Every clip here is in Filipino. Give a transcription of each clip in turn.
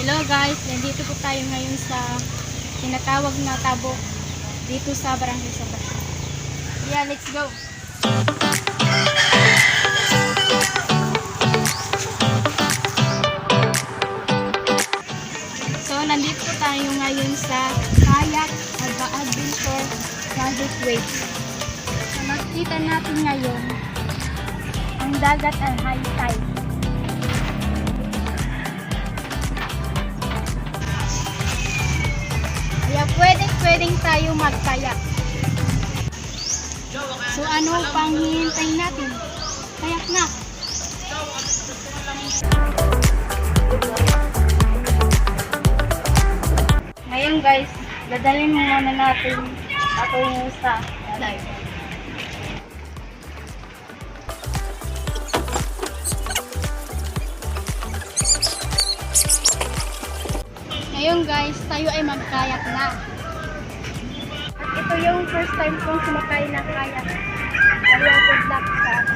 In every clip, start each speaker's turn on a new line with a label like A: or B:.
A: Hello guys, nandito po tayo ngayon sa tinatawag na Tabok dito sa Barangay Sabasyo. Yeah, let's go! So, nandito po tayo ngayon sa Kayak Adventure Magic Waves. So, makikita natin ngayon ang dagat at high tide. Kaya pwedeng tayo magkayak. So ano pang hihintayin natin? Kayak na! Ngayon guys, dadalhin muna natin patungo sa dive. Ngayon guys, tayo ay magkayak na. At ito yung first time kong sumakay ng kayak. Kaya good luck sa akin.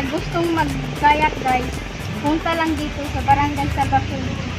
A: Gustong mag-kayak guys, punta lang dito sa Barangay Sabasyo.